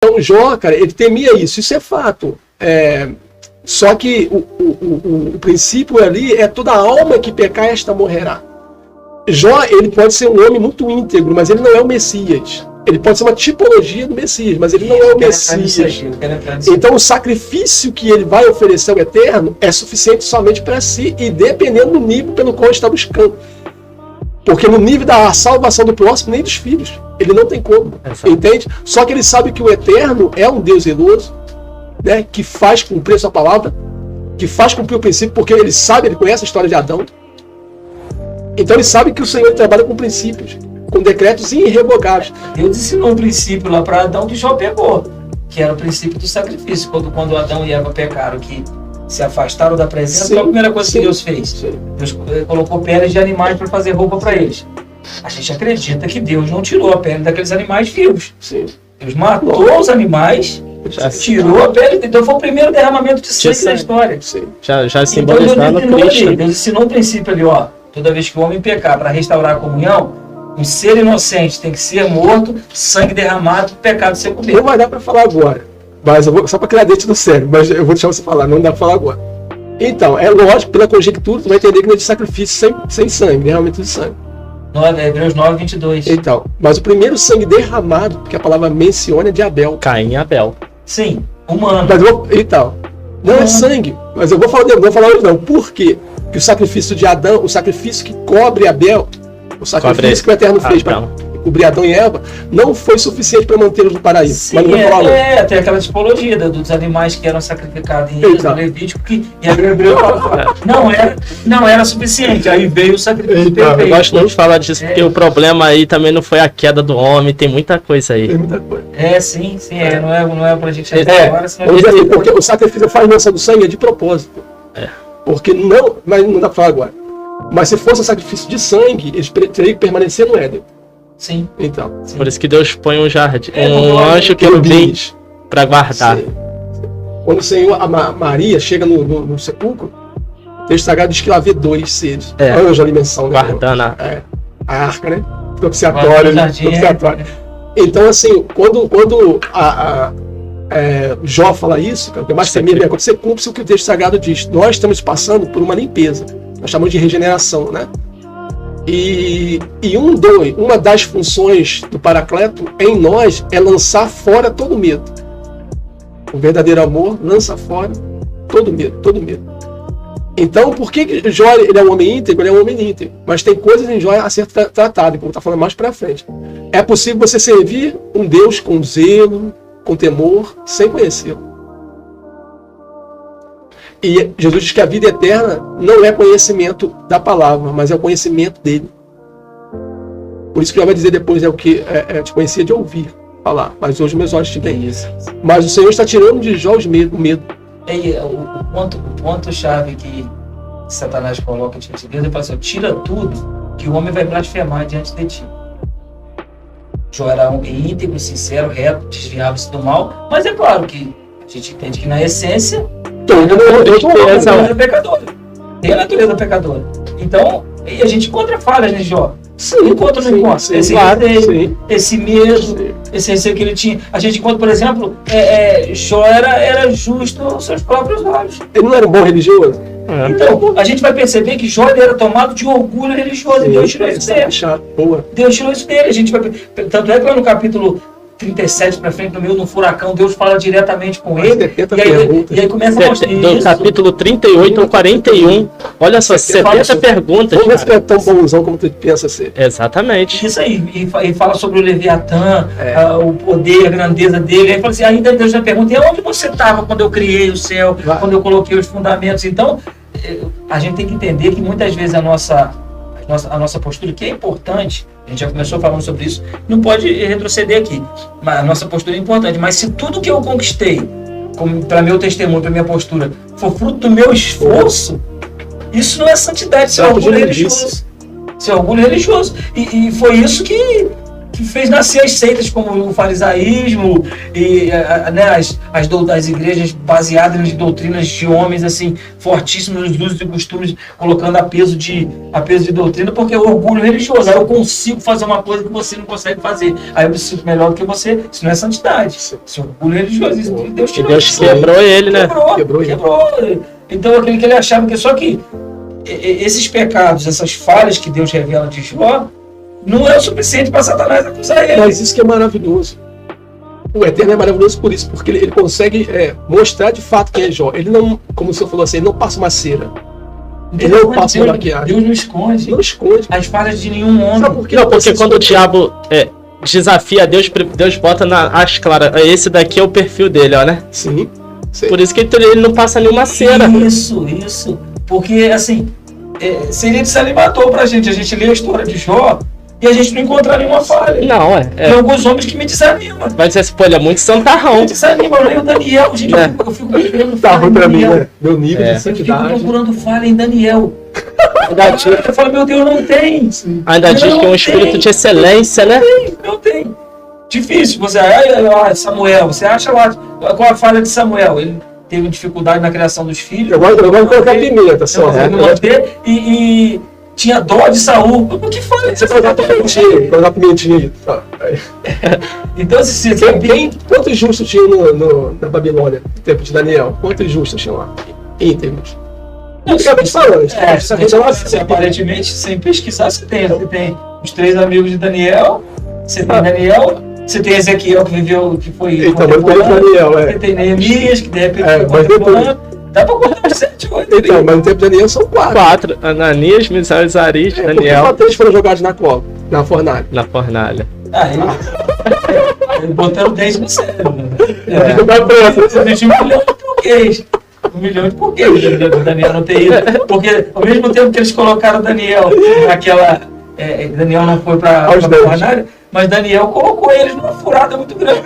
Então Jó, cara, ele temia isso é fato. Só que o princípio ali é toda alma que pecar, esta morrerá. Jó, ele pode ser um homem muito íntegro, mas ele não é o Messias. Ele pode ser uma tipologia do Messias, mas ele não é o Messias. Então o sacrifício que ele vai oferecer ao Eterno é suficiente somente para si e dependendo do nível pelo qual ele está buscando. Porque no nível da salvação do próximo, nem dos filhos. Ele não tem como, entende? Só que ele sabe que o Eterno é um Deus zeloso, né, que faz cumprir a sua palavra, que faz cumprir o princípio, porque ele sabe, ele conhece a história de Adão. Então ele sabe que o Senhor trabalha com princípios, com decretos irrevogáveis. Deus ensinou um princípio lá para Adão que Jó pegou, que era o princípio do sacrifício. Quando Adão e Eva pecaram, que se afastaram da presença, qual a primeira coisa que Deus fez? Deus colocou peles de animais para fazer roupa para eles. A gente acredita que Deus não tirou a pele daqueles animais vivos. Sim. Deus matou os animais, tirou a pele, então foi o primeiro derramamento de sangue da história. Já simbolizando então, Cristo. Deus ensinou um princípio ali, ó. Toda vez que o homem pecar para restaurar a comunhão, um ser inocente tem que ser morto, sangue derramado, pecado ser comido. Não vai dar para falar agora, mas eu vou, só para criar dentro do cérebro, mas eu vou deixar você falar, não dá para falar agora. Então, é lógico, pela conjectura, tu vai entender que não é de sacrifício sem sangue, derramamento de sangue. Hebreus 9, 22. Então, mas o primeiro sangue derramado, que a palavra menciona, é de Abel. Caim e Abel. Sim, humano. Mas então, não é sangue, mas eu vou falar hoje não. Por quê? Que o sacrifício de Adão, o sacrifício que cobre Abel, o sacrifício que o Eterno fez para cobrir Adão e Eva, não foi suficiente para mantê-los no paraíso. Sim, mas não vou falar tem aquela tipologia dos animais que eram sacrificados em Êxodo, Levítico, que em Hebreu não era suficiente. Aí veio o sacrifício perfeito. Eu gosto muito de falar disso, porque o problema aí também não foi a queda do homem, tem muita coisa aí. Tem muita coisa. Sim, não é pra gente agora, senão porque o sacrifício faz menção do sangue é de propósito. Porque não, mas não dá para falar agora. Mas se fosse um sacrifício de sangue, eles teriam que permanecer no Éden. Sim. Então. Sim. Por isso que Deus põe um jardim, um anjo que ele vem para guardar. Sim. Quando o Senhor, a Maria chega no sepulcro, o texto sagrado diz que lá vê dois seres. Anjo ali menção, né? Guardando a arca, né? Propiciatória. Então, assim, quando Jó fala isso, tem mais que quando você cumpre o que o texto sagrado diz. Nós estamos passando por uma limpeza. Nós chamamos de regeneração, né? E uma das funções do Paracleto em nós é lançar fora todo medo. O verdadeiro amor lança fora todo medo. Então, por que Jó ele é um homem íntegro? Ele é um homem íntegro. Mas tem coisas em Jó a ser tratado, como está falando mais para frente. É possível você servir um Deus com zelo, com temor, sem conhecê-lo. E Jesus diz que a vida eterna não é conhecimento da palavra, mas é o conhecimento dele. Por isso que ele vai dizer depois, o que te conhecia de ouvir falar, mas hoje meus olhos te veem. Isso. Mas o Senhor está tirando de Jó o medo. O ponto-chave que Satanás coloca diante de Deus, ele fala assim, tira tudo que o homem vai blasfemar diante de ti. Jó era um homem íntegro, sincero, reto, desviava-se do mal, mas é claro que a gente entende que na essência tem a natureza pecadora. Tem a natureza pecadora. Então, a gente encontra falhas em Jó. Sim, encontra ou não encontra? Esse receio, esse medo, esse receio que ele tinha. A gente encontra, por exemplo, Jó era justo aos seus próprios olhos. Ele não era um bom religioso? Então, a gente vai perceber que Jó era tomado de orgulho religioso. E Deus tirou isso dele. Deus tirou isso dele. Tanto é que lá no capítulo 37 para frente, no meio do furacão, Deus fala diretamente com ele. E aí começa a mostrar do capítulo 38 ao 41. Olha só, 70 perguntas. Vamos ver se é tão bonzão como tu pensa ser. Exatamente. Isso aí. E fala sobre o Leviatã, o poder, a grandeza dele. Aí fala assim, ainda Deus já pergunta, e onde você estava quando eu criei o céu, quando eu coloquei os fundamentos? Então, a gente tem que entender que muitas vezes a nossa postura, que é importante, a gente já começou falando sobre isso, não pode retroceder aqui. Mas a nossa postura é importante, mas se tudo que eu conquistei, para meu testemunho, para minha postura, for fruto do meu esforço, isso não é santidade, isso é orgulho religioso. Isso é orgulho religioso. E foi isso que fez nascer as seitas como o farisaísmo e né, as igrejas baseadas nas doutrinas de homens assim fortíssimos nos usos e costumes, colocando a peso de doutrina, porque é o orgulho religioso. Aí eu consigo fazer uma coisa que você não consegue fazer. Aí eu me sinto melhor do que você. Isso não é santidade. Isso é orgulho religioso. Isso, Deus quebrou ele, né? Quebrou. Então aquele que ele achava que só que esses pecados, essas falhas que Deus revela de Jó, não é o suficiente para Satanás acusar ele. Mas isso que é maravilhoso. O Eterno é maravilhoso por isso, porque ele consegue mostrar de fato quem é Jó. Ele não, como o senhor falou assim, ele não passa uma cera. Ele não passa uma maquiagem. Deus não esconde. Não esconde as falhas de nenhum homem. Sabe por quê? Não, porque quando o diabo desafia Deus, Deus bota as claras. Esse daqui é o perfil dele, ó, né? Sim. Por isso que ele não passa nenhuma cera. Isso. Porque, assim, seria desanimador pra gente. A gente lê a história de Jó e a gente não encontrar nenhuma falha. Não, Tem alguns homens que me desanimam. Vai dizer assim, pô, ele é muito santarrão. Me desanima, eu leio o Daniel. Gente, eu fico procurando tá falha ruim pra em mim, Daniel. né? Meu nível de santidade. Eu fico procurando falha em Daniel. Eu falo, meu Deus, não tem. Ainda diz que é um espírito de excelência, né? Não tem. Difícil. Você, Samuel, você acha lá qual a falha de Samuel? Ele teve dificuldade na criação dos filhos. Eu gosto de colocar pimenta só. E tinha dó de Saul. O que foi? Você colocar pimentinha. Então, quantos justos tinha na Babilônia, no tempo de Daniel? Quantos justos tinham lá? Íntegros. Basicamente falando. Aparentemente, sem pesquisar, você tem os 3 amigos de Daniel, você tem Daniel, você tem Ezequiel que viveu, que foi. Então, mas tem Daniel, Você tem Neemias, que de repente foi contemporâneo. Dá pra contar uns 7, 8. Então, mas no tempo de Daniel são 4. Ananias, Misael, Azarías, Daniel. Só 3 foram jogados na fornalha. Na fornalha. Botaram 10 no cérebro. Existe 1 milhão de porquês. 1 milhão de porquês o Daniel não ter ido. Porque ao mesmo tempo que eles colocaram Daniel naquela. Daniel não foi para a fornalha, mas Daniel colocou eles numa furada muito grande.